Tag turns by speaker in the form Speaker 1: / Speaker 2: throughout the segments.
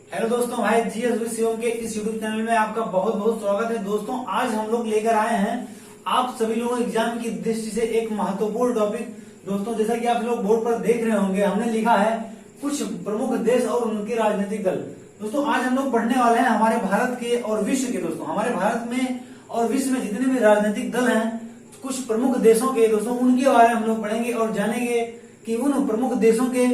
Speaker 1: Hello दोस्तों, भाई GS Shivam के इस यूट्यूब चैनल में आपका बहुत बहुत स्वागत है। दोस्तों, आज हम लोग लेकर आए हैं आप सभी लोगों एग्जाम की दृष्टि से एक महत्वपूर्ण टॉपिक। दोस्तों, जैसा कि आप लोग बोर्ड पर देख रहे होंगे, हमने लिखा है कुछ प्रमुख देश और उनके राजनीतिक दल। दोस्तों, आज हम लोग पढ़ने वाले हैं हमारे भारत के और विश्व के। दोस्तों, हमारे भारत में और विश्व में जितने भी राजनीतिक दल हैं, कुछ प्रमुख देशों के, दोस्तों उनके बारे में हम लोग पढ़ेंगे और जानेंगे कि उन प्रमुख देशों के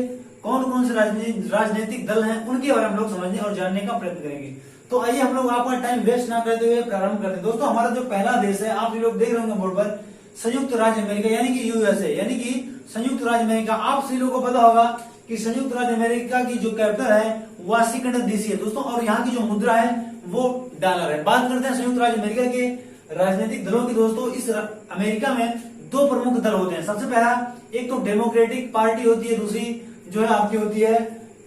Speaker 1: कौन कौन से राजनीतिक दल हैं, उनके बारे में हम लोग समझने और जानने का प्रयत्न करेंगे। तो आइए हम लोग आपका टाइम वेस्ट ना करते हुए प्रारंभ करते हैं। दोस्तों, हमारा जो पहला देश है, आप लोग देख रहे होंगे बोर्ड पर, संयुक्त राज्य अमेरिका यानी कि यूएसए, यानी कि संयुक्त राज्य अमेरिका। आप सभी लोगों को पता होगा कि संयुक्त राज्य अमेरिका की जो कैपिटल है वाशिंगटन डीसी है दोस्तों, और यहाँ की जो मुद्रा है वो डॉलर है। बात करते हैं संयुक्त राज्य अमेरिका के राजनीतिक दलों की। दोस्तों, इस अमेरिका में दो प्रमुख दल होते हैं। सबसे पहला, एक तो डेमोक्रेटिक पार्टी होती है, दूसरी जो है आपकी होती है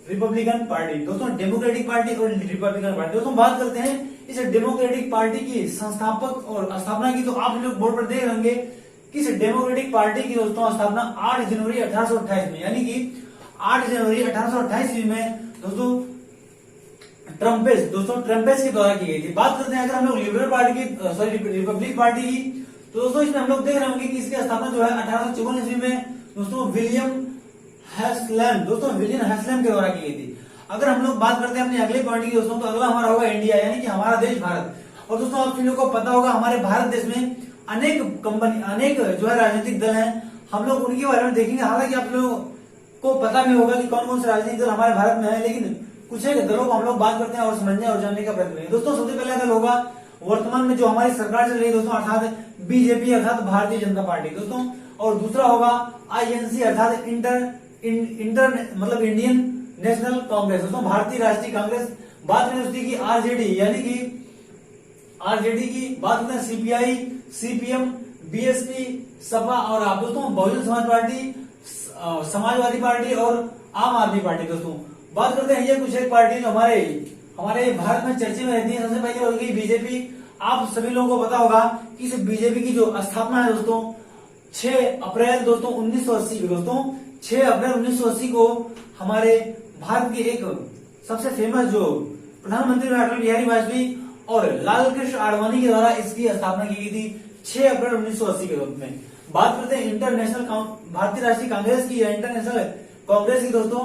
Speaker 1: रिपब्लिकन पार्टी। दोस्तों, डेमोक्रेटिक पार्टी और रिपब्लिकन पार्टी। दोस्तों, बात करते हैं इस डेमोक्रेटिक पार्टी की संस्थापक और स्थापना की, तो आप लोग बोर्ड पर देख रहे होंगे कि इस डेमोक्रेटिक पार्टी की दोस्तों स्थापना 8 जनवरी 1828 में, यानी कि 8 जनवरी 1828 में दोस्तों ट्रम्पेस के द्वारा की गई थी। बात करते हैं अगर हम लोग लिबरल पार्टी की, सॉरी रिपब्लिक पार्टी की, तो दोस्तों इसमें हम लोग देख रहे होंगे कि इसकी स्थापना जो है 1854 ईस्वी में दोस्तों विलियम हैस्लम के द्वारा की गई थी। अगर हम लोग बात करते हैं अपनी अगले पॉइंट की दोस्तों, तो अगला हमारा होगा इंडिया, यानी कि हमारा देश भारत। और दोस्तों, आप सभी लोगों को पता होगा हमारे भारत देश में अनेक जो है राजनीतिक दल हैं। हम लोग उनके बारे में देखेंगे। हालांकि आप लोगों को पता भी होगा कि कौन कौन से राजनीतिक दल हमारे भारत में है, लेकिन कुछ एक दलों को हम लोग बात करते हैं और समझने और जानने का प्रयत्न करेंगे। दोस्तों, सबसे पहला दल होगा वर्तमान में जो हमारी सरकार चल रही है दोस्तों, अर्थात बीजेपी अर्थात भारतीय जनता पार्टी दोस्तों। और दूसरा होगा आईएनसी अर्थात इंडियन नेशनल कांग्रेस दोस्तों, भारतीय राष्ट्रीय कांग्रेस। बात करें उसकी आरजेडी, यानी कि आरजेडी की बात करते हैं सीपीआई, सीपीएम, बीएसपी, सपा और आप दोस्तों बहुजन समाज पार्टी, समाजवादी पार्टी और आम आदमी पार्टी। दोस्तों, बात करते हैं ये कुछ एक पार्टी जो हमारे भारत में चर्चे में रहती है। सबसे पहले होगी बीजेपी। आप सभी लोगों को पता होगा कि इस बीजेपी की जो स्थापना है दोस्तों 6 अप्रैल दोस्तों 1980 को, दोस्तों 6 अप्रैल 1980 को हमारे भारत के एक सबसे फेमस जो प्रधानमंत्री अटल बिहारी वाजपेयी और लाल कृष्ण आडवाणी के द्वारा इसकी स्थापना की गई थी 6 अप्रैल 1980 के रूप में। बात करते हैं भारतीय राष्ट्रीय कांग्रेस की या इंटरनेशनल कांग्रेस की दोस्तों,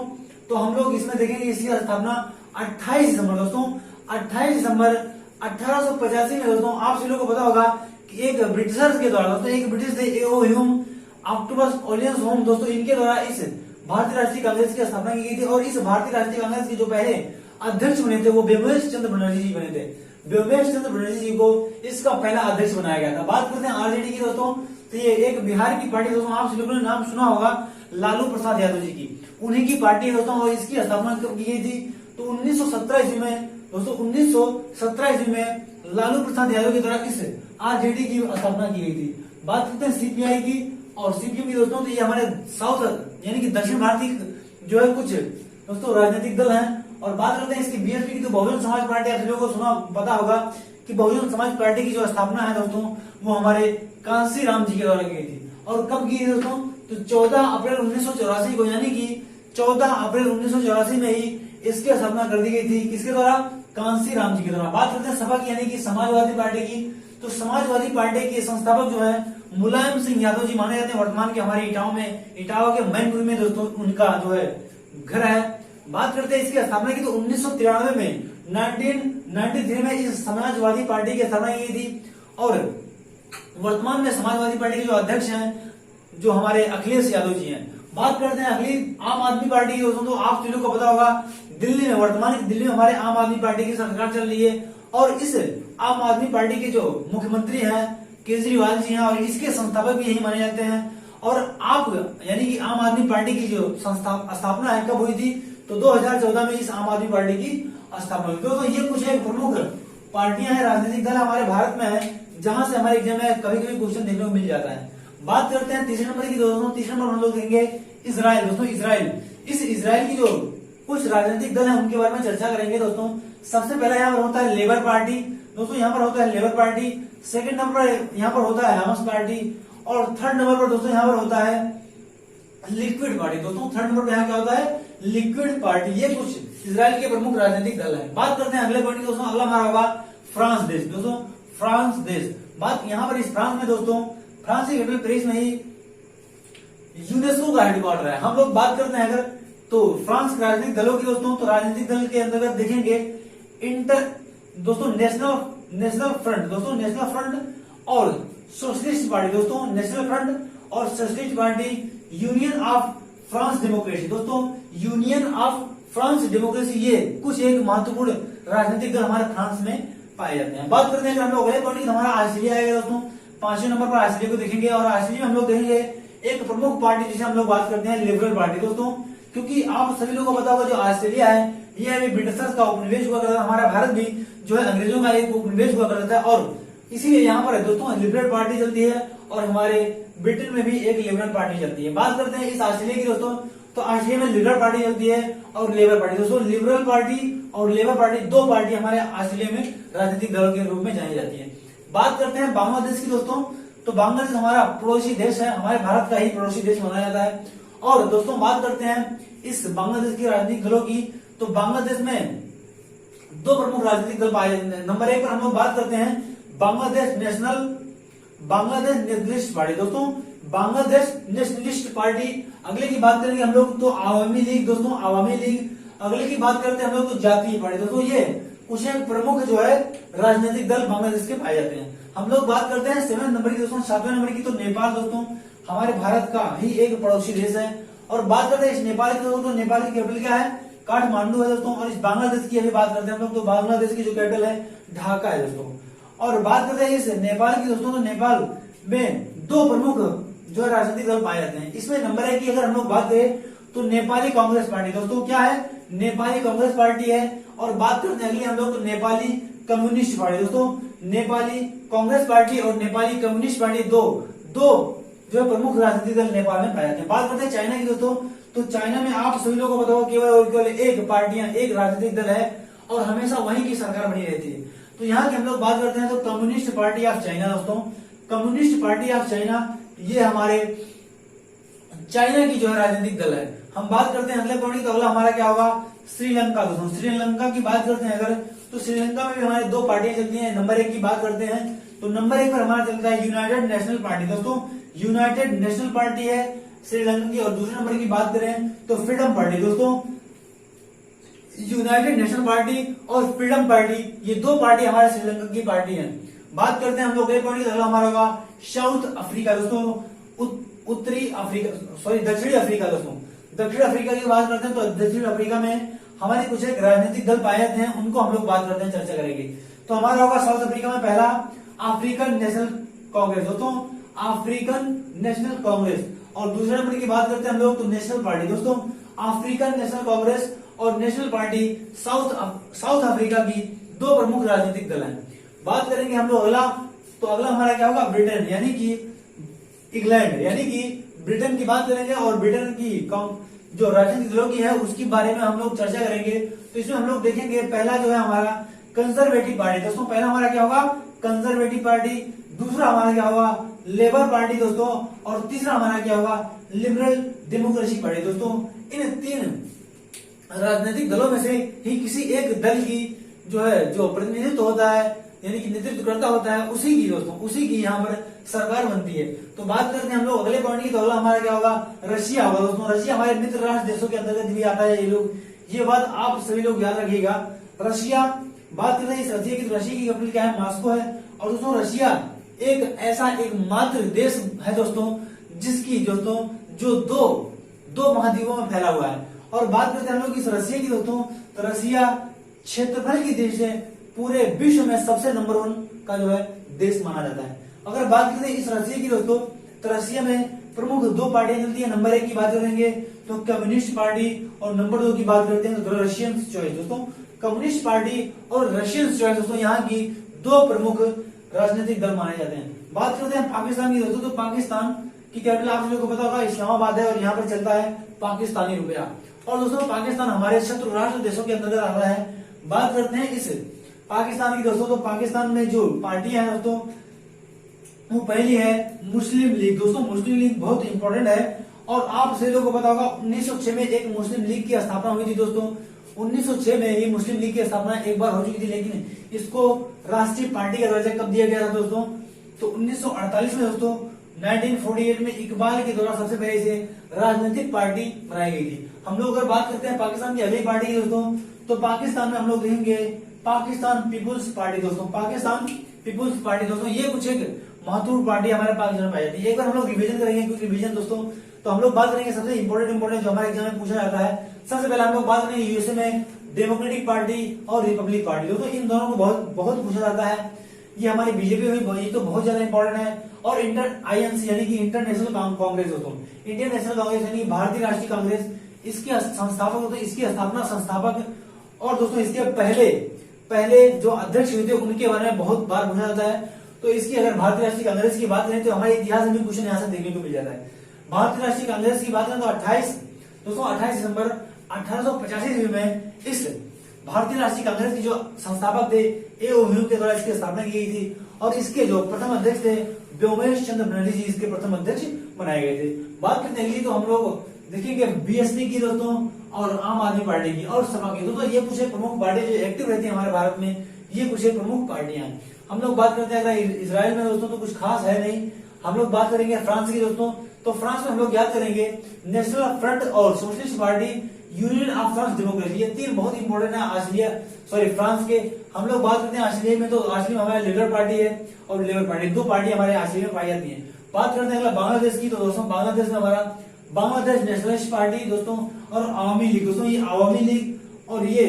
Speaker 1: तो हम लोग इसमें देखेंगे इसकी स्थापना 28 दिसंबर दोस्तों 28 दिसंबर 1885 में। दोस्तों, आप सभी लोगों को पता होगा कि एक ब्रिटिशर्स के द्वारा दोस्तों, एक ब्रिटिश थे एओ ह्यूम ऑक्टोबस ओलियंस होम दोस्तों, इनके द्वारा इस भारतीय राष्ट्रीय कांग्रेस की स्थापना की गई थी। और इस भारतीय राष्ट्रीय कांग्रेस के जो पहले अध्यक्ष बने थे वो व्योमेश चंद्र बनर्जी जी बने थे। व्योमेश चंद्र बनर्जी जी को इसका पहला अध्यक्ष बनाया गया था। बात करते हैं आरजेडी की दोस्तों, तो ये एक बिहार की पार्टी दोस्तों, आप सभी लोगों ने नाम सुना होगा लालू प्रसाद यादव जी की, उन्हीं की पार्टी है दोस्तों। और इसकी स्थापना कब की गई थी, तो 1917 ईस्वी में दोस्तों 1917 ईस्वी में लालू प्रसाद यादव के द्वारा इस आरजेडी की स्थापना की गई थी। बात करते हैं सीपीआई की और सीपीएम की दोस्तों, तो ये हमारे साउथ यानी कि दक्षिण भारतीय जो है कुछ दोस्तों राजनीतिक दल हैं। और बात करते हैं इसकी बीएसपी की, तो बहुजन समाज पार्टी, आप लोगों को सुना पता होगा कि बहुजन समाज पार्टी की जो स्थापना है दोस्तों वो हमारे कांसी राम जी के द्वारा की गई थी। और कब की थी दोस्तों, तो 14 अप्रैल 1984 को, यानी कि 14 अप्रैल 1984 में ही इसकी स्थापना कर दी गई थी। किसके द्वारा, कांसी राम जी के द्वारा। बात करते हैं सपा की, यानी कि समाजवादी पार्टी की, तो समाजवादी पार्टी के संस्थापक जो है मुलायम सिंह यादव जी माने जाते हैं। वर्तमान के हमारे इटावा के मैनपुरी में दोस्तों उनका जो है घर है। बात करते हैं इसकी स्थापना की, तो 1993 में 1993 में इस समाजवादी पार्टी की स्थापना की गई थी। और वर्तमान में समाजवादी पार्टी के जो अध्यक्ष हैं जो हमारे अखिलेश यादव जी हैं। बात करते हैं अगली आम आदमी पार्टी की दोस्तों, तो आप सभी को पता होगा दिल्ली में, वर्तमान दिल्ली में हमारे आम आदमी पार्टी की सरकार चल रही है। और इस आम आदमी पार्टी के जो मुख्यमंत्री हैं केजरीवाल जी हैं, और इसके संस्थापक भी यही माने जाते हैं। और आप यानी कि आम आदमी पार्टी की जो स्थापना है कब हुई थी, तो 2014 में इस आम आदमी पार्टी की स्थापना हुई। तो ये कुछ एक प्रमुख पार्टियां हैं, राजनीतिक दल हमारे भारत में है, जहां से हमारे एग्जाम में कभी कभी क्वेश्चन देखने को मिल जाता है। बात करते हैं तीसरे नंबर की दोस्तों, तीसरे नंबर हम लोग देंगे इजराइल दोस्तों। इजराइल की जो कुछ राजनीतिक दल है उनके बारे में चर्चा करेंगे दोस्तों। सबसे पहला यहाँ पर होता है लेबर पार्टी दोस्तों, यहाँ पर होता है लेबर पार्टी। सेकंड नंबर यहाँ पर होता है हमस पार्टी। और थर्ड नंबर पर दोस्तों यहाँ पर होता है लिक्विड पार्टी दोस्तों। थर्ड नंबर पर यहाँ क्या होता है, लिक्विड पार्टी। ये कुछ इसराइल के प्रमुख राजनीतिक दल है। बात करते हैं अगले पॉइंट की दोस्तों, अगला हमारा होगा फ्रांस देश। दोस्तों फ्रांस देश, बात यहाँ पर इस फ्रांस में दोस्तों, फ्रांस के कैपिटल पेरिस में ही यूनेस्को का हेडक्वार्टर है। हम लोग बात करते हैं अगर तो फ्रांस के राजनीतिक दलों की दोस्तों, तो राजनीतिक दल के अंतर्गत देखेंगे दोस्तों नेशनल फ्रंट, दोस्तों नेशनल फ्रंट और सोशलिस्ट पार्टी, दोस्तों नेशनल फ्रंट और socialist party, union of France democracy, दोस्तों यूनियन ऑफ फ्रांस डेमोक्रेसी, ये कुछ एक महत्वपूर्ण राजनीतिक दल हमारे फ्रांस में पाए जाते हैं। बात करते हैं अगर हम लोग अगले पॉइंट, हमारा ऑस्ट्रेलिया आएगा दोस्तों, 5वें नंबर पर ऑस्ट्रेलिया को देखेंगे। और ऑस्ट्रेलिया में हम लोग देखेंगे एक प्रमुख पार्टी जिसे हम लोग बात करते हैं लिबरल पार्टी दोस्तों, क्योंकि आप सभी लोगों को पता होगा जो ऑस्ट्रेलिया है ये अभी ब्रिटिशर्स का उपनिवेश हुआ करता था, हमारा भारत भी जो है अंग्रेजों का एक उपनिवेश हुआ करता था, और इसीलिए यहाँ पर दोस्तों लिबरल पार्टी चलती है और हमारे ब्रिटेन में भी एक लिबरल पार्टी चलती है। बात करते हैं इस ऑस्ट्रेलिया की दोस्तों, तो ऑस्ट्रेलिया में लिबरल पार्टी चलती है और लेबर पार्टी, दोस्तों लिबरल पार्टी और लेबर पार्टी, दो पार्टी हमारे ऑस्ट्रेलिया में राजनीतिक दलों के रूप में जानी जाती है। बात करते हैं बांग्लादेश की दोस्तों, तो बांग्लादेश हमारा पड़ोसी देश है, हमारे भारत का ही पड़ोसी देश माना जाता है। और दोस्तों बात करते हैं इस बांग्लादेश की राजनीतिक दलों की, तो बांग्लादेश में दो प्रमुख राजनीतिक दल पाए जाते हैं। नंबर 1 पर हम लोग बात करते हैं बांग्लादेश नेशनलिस्ट पार्टी, दोस्तों बांग्लादेश नेशनलिस्ट पार्टी। अगले की बात करेंगे हम लोग तो आवामी लीग, दोस्तों आवामी लीग। अगले की बात करते हैं हम लोग तो जातीय पार्टी, दोस्तों ये कुछ एक प्रमुख जो है राजनीतिक दल बांग्लादेश के पाए जाते हैं। हम लोग बात करते हैं 7वें नंबर की दोस्तों, 7वें नंबर की तो नेपाल, दोस्तों हमारे भारत का ही एक पड़ोसी देश है। और बात करते हैं इस नेपाल की दोस्तों, तो नेपाल की कैपिटल क्या है, काठमांडू है दोस्तों। और इस बांग्लादेश की अभी बात करते हैं हम लोग, तो बांग्लादेश की जो कैपिटल है ढाका है दोस्तों। और बात करते हैं इस नेपाल की दोस्तों, तो नेपाल में दो प्रमुख जो है राजनीतिक दल पाए जाते हैं। इसमें नंबर 1 की अगर हम लोग बात करें तो नेपाली कांग्रेस पार्टी, दोस्तों क्या है, नेपाली कांग्रेस पार्टी है। और बात करते हैं अगली हम लोग तो नेपाली कम्युनिस्ट पार्टी, दोस्तों नेपाली कांग्रेस पार्टी और नेपाली कम्युनिस्ट पार्टी, दो जो है प्रमुख राजनीतिक दल नेपाल में पाए जाते हैं। बात करते हैं चाइना की दोस्तों, तो चाइना में आप सभी लोगों को बताओ केवल एक पार्टियां, एक राजनीतिक दल है और हमेशा वहीं की सरकार बनी रहती है। तो यहाँ की हम लोग बात करते हैं तो कम्युनिस्ट पार्टी ऑफ चाइना, दोस्तों कम्युनिस्ट पार्टी ऑफ चाइना, ये हमारे चाइना की जो है राजनीतिक दल है। हम बात करते हैं अगले पॉइंट की, तो अगला हमारा क्या होगा, श्रीलंका दोस्तों। श्रीलंका की बात करते हैं अगर, तो श्रीलंका में भी हमारे दो पार्टियां चलती हैं। नंबर 1 की बात करते हैं तो नंबर 1 पर हमारा चलता है यूनाइटेड नेशनल पार्टी, दोस्तों यूनाइटेड नेशनल पार्टी है श्रीलंका की। और दूसरे नंबर की बात करें तो फ्रीडम पार्टी, दोस्तों यूनाइटेड नेशनल पार्टी और फ्रीडम पार्टी, ये दो पार्टी हमारे श्रीलंका की पार्टी है। बात करते हैं हम लोग एक पॉइंट की, अगला हमारा होगा साउथ अफ्रीका, दोस्तों उत्तरी अफ्रीका, सॉरी दक्षिणी अफ्रीका, दोस्तों दक्षिण अफ्रीका की बात करते हैं तो दक्षिण अफ्रीका में हमारे कुछ एक राजनीतिक दल पाए जाते हैं, उनको हम लोग बात करते हैं, चर्चा करेंगे। तो हमारा होगा साउथ अफ्रीका में पहला अफ्रीकन नेशनल कांग्रेस, दोस्तों अफ्रीकन नेशनल कांग्रेस। और दूसरे नंबर की बात करते हैं हम लोग तो नेशनल पार्टी, दोस्तों अफ्रीकन नेशनल कांग्रेस और नेशनल पार्टी साउथ अफ्रीका की दो प्रमुख राजनीतिक दल हैं। बात करेंगे हम लोग अगला, तो अगला हमारा क्या होगा, ब्रिटेन यानी कि इंग्लैंड यानी कि ब्रिटेन की बात करेंगे। और ब्रिटेन की जो राजनीतिक दलों की है उसके बारे में हम लोग चर्चा करेंगे। तो इसमें हम लोग देखेंगे पहला जो है हमारा कंजर्वेटिव पार्टी, दोस्तों पहला हमारा क्या होगा, कंजर्वेटिव पार्टी। दूसरा हमारा क्या होगा, लेबर पार्टी दोस्तों। और तीसरा हमारा क्या होगा, लिबरल डेमोक्रेसी पार्टी, दोस्तों। इन 3 राजनीतिक दलों में से ही किसी एक दल की जो है जो प्रतिनिधित्व होता है यानी कि नेतृत्व करता होता है, उसी की दोस्तों उसी की यहाँ पर सरकार बनती है। तो बात करते हैं हम लोग अगले पॉइंट की, तो अगला हमारा क्या होगा, रशिया होगा, दोस्तों रशिया हमारे मित्र राष्ट्र देशों के अंतर्गत भी आता है ये लोग, ये बात आप सभी लोग याद रखिएगा। रशिया बात करते हैं इस रशिया की, रशिया की कैपिटल क्या है, मॉस्को है। और दोस्तों रशिया एक ऐसा एक मात्र देश है दोस्तों जिसकी दोस्तों जो दो महाद्वीपों में फैला हुआ है। और बात करते हैं हम लोग इस रशिया की दोस्तों, तो रशिया क्षेत्रफल की देश है, पूरे विश्व में सबसे नंबर 1 का जो है देश माना जाता है। अगर बात करते हैं इस रशिया की दोस्तों, तो रशिया में प्रमुख 2 पार्टियां चलती है। नंबर 1 की बात करेंगे तो कम्युनिस्ट पार्टी और नंबर 2 की बात करते हैं तो रशियन चॉइस, दोस्तों कम्युनिस्ट पार्टी और रशियन चॉइस, दोस्तों यहाँ की 2 प्रमुख राजनीतिक दल माने जाते हैं। बात करते हैं पाकिस्तान की दोस्तों, तो पाकिस्तान की कैपिटल आप लोगों को पता होगा इस्लामाबाद है और यहाँ पर चलता है पाकिस्तानी रुपया। और दोस्तों पाकिस्तान हमारे शत्रु राष्ट्र देशों के अंतर्गत आता है। बात करते हैं इस पाकिस्तान की दोस्तों, तो पाकिस्तान में जो पार्टियां हैं दोस्तों, वो पहली है मुस्लिम लीग, दोस्तों मुस्लिम लीग बहुत इंपॉर्टेंट है। और आप सभी लोगों को पता होगा 1906 में एक मुस्लिम लीग की स्थापना हुई थी दोस्तों। 1906 में ही मुस्लिम लीग की स्थापना एक बार हो चुकी थी, लेकिन इसको राष्ट्रीय पार्टी का दर्जा कब दिया गया था दोस्तों? तो 1948 में दोस्तों 1948 में इकबाल के द्वारा सबसे पहले इसे राजनीतिक पार्टी बनाई गई थी। हम लोग अगर बात करते हैं पाकिस्तान की अगली पार्टी की दोस्तों, तो पाकिस्तान में हम लोग देखेंगे पाकिस्तान पीपुल्स पार्टी दोस्तों। पाकिस्तान पीपुल्स पार्टी दोस्तों ये कुछ एक महत्वपूर्ण पार्टी हमारे पाकिस्तान में पाई जाती है। एक बार हम लोग रिवीजन करेंगे, कुछ रिवीजन दोस्तों। तो हम लोग बात करेंगे सबसे इंपोर्टेंट जो हमारे एग्जाम में पूछा जाता है। सबसे पहले हम लोग बात करेंगे यूएसए में डेमोक्रेटिक पार्टी और रिपब्लिक पार्टी। दोस्तों इन दोनों को बहुत पूछा जाता है। ये हमारी बीजेपी हुई, ये तो बहुत ज्यादा इंपॉर्टेंट है। और आईएनसी यानी कि इंटरनेशनल कांग्रेस दोस्तों, इंडियन नेशनल कांग्रेस यानी कि भारतीय राष्ट्रीय कांग्रेस, इसके संस्थापक दोस्तों, इसकी स्थापना संस्थापक और दोस्तों इसके पहले जो अध्यक्ष हुए थे उनके बारे में बहुत बार पूछा जाता है। तो इसकी अगर भारतीय राष्ट्रीय कांग्रेस की बात करें तो हमारे इतिहास में क्वेश्चन यहाँ से देखने को मिल जाता है। भारतीय राष्ट्रीय कांग्रेस की बात करें तो 28 दिसंबर 1885 ईस्वी में इस भारतीय राष्ट्रीय कांग्रेस की जो संस्थापक थे ए.ओ. ह्यू के द्वारा इसकी स्थापना की गई थी। और इसके जो प्रथम अध्यक्ष थे व्योमेश चंद्र बनर्जी जी इसके प्रथम अध्यक्ष बनाए गए थे। बात करते हैं तो हम लोग देखेंगे बीएसपी की दोस्तों और आम आदमी पार्टी की और सपा की। दोस्तों ये कुछ प्रमुख पार्टी जो एक्टिव रहती है हमारे भारत में, ये कुछ प्रमुख पार्टियां हैं। हम लोग बात करते हैं अगर इजराइल में दोस्तों तो कुछ खास है नहीं। हम लोग बात करेंगे फ्रांस की दोस्तों, तो फ्रांस में हम लोग याद करेंगे नेशनल फ्रंट और socialist party, union of France democracy. ये तीन बहुत इंपॉर्टेंट है फ्रांस के। हम लोग बात करते हैं ऑस्ट्रेलिया में, तो ऑस्ट्रेलिया में हमारा लिबरल पार्टी है और लेबर पार्टी, दो पार्टी हमारे ऑस्ट्रेलिया में पाई जाती है। बात करते हैं बांग्लादेश की, तो दोस्तों बांग्लादेश में हमारा बांग्लादेश नेशनलिस्ट पार्टी दोस्तों और आवामी लीग दोस्तों। ये आवामी लीग और ये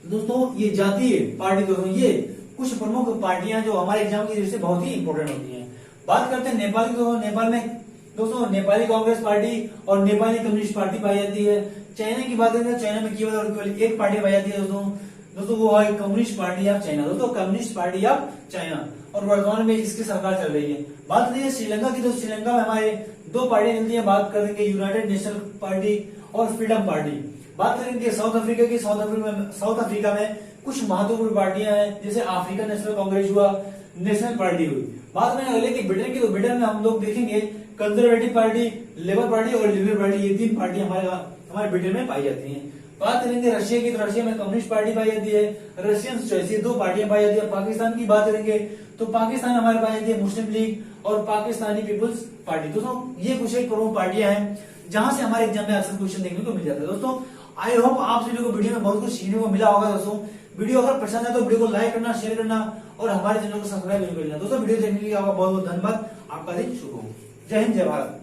Speaker 1: दोस्तों ये जातीय पार्टी दोस्तों, ये कुछ प्रमुख पार्टियां जो हमारे एग्जाम की दृष्टि से बहुत ही इंपॉर्टेंट होती हैं। बात करते हैं नेपाल की, तो नेपाल में दोस्तों नेपाली कांग्रेस पार्टी और नेपाली कम्युनिस्ट पार्टी पाई जाती है। चाइना की बात करें तो चाइना में केवल एक पार्टी पाई जाती है दोस्तों वो है कम्युनिस्ट पार्टी ऑफ चाइना दोस्तों, कम्युनिस्ट पार्टी ऑफ चाइना, और वर्तमान में इसकी सरकार चल रही है। बात करें श्रीलंका की, तो श्रीलंका में हमारे दो पार्टियां चलती है। बात करेंगे यूनाइटेड नेशनल पार्टी और फ्रीडम पार्टी। बात करेंगे साउथ अफ्रीका की, साउथ अफ्रीका में कुछ महत्वपूर्ण पार्टियां हैं, जैसे अफ्रीकन नेशनल कांग्रेस हुआ, नेशनल पार्टी हुई। बात करें अगले की ब्रिटेन की, तो ब्रिटेन में हम लोग देखेंगे कंजर्वेटिव पार्टी, लेबर पार्टी और लिबरल पार्टी, ये तीन पार्टी हमारे ब्रिटेन में पाई जाती हैं। बात करेंगे रशिया की, तो रशिया में कम्युनिस्ट पार्टी पाई जाती है, रशियन चॉइस, ये दो पार्टियां पाई जाती है। पाकिस्तान की बात करेंगे तो पाकिस्तान हमारे पाई जाती है मुस्लिम लीग और पाकिस्तानी पीपुल्स पार्टी। दोस्तों ये कुछ एक प्रमुख पार्टियां हैं जहां से हमारे एग्जाम में अक्सर क्वेश्चन देखने को मिल जाता है। दोस्तों आई होप आप सभी को वीडियो में बहुत कुछ सीखने को मिला होगा। दोस्तों वीडियो अगर पसंद है तो वीडियो को लाइक करना, शेयर करना और हमारे चैनल को सब्सक्राइब करना। दोस्तों वीडियो देखने के लिए आपका बहुत बहुत धन्यवाद। आपका दिन शुभ हो। जय हिंद, जय भारत।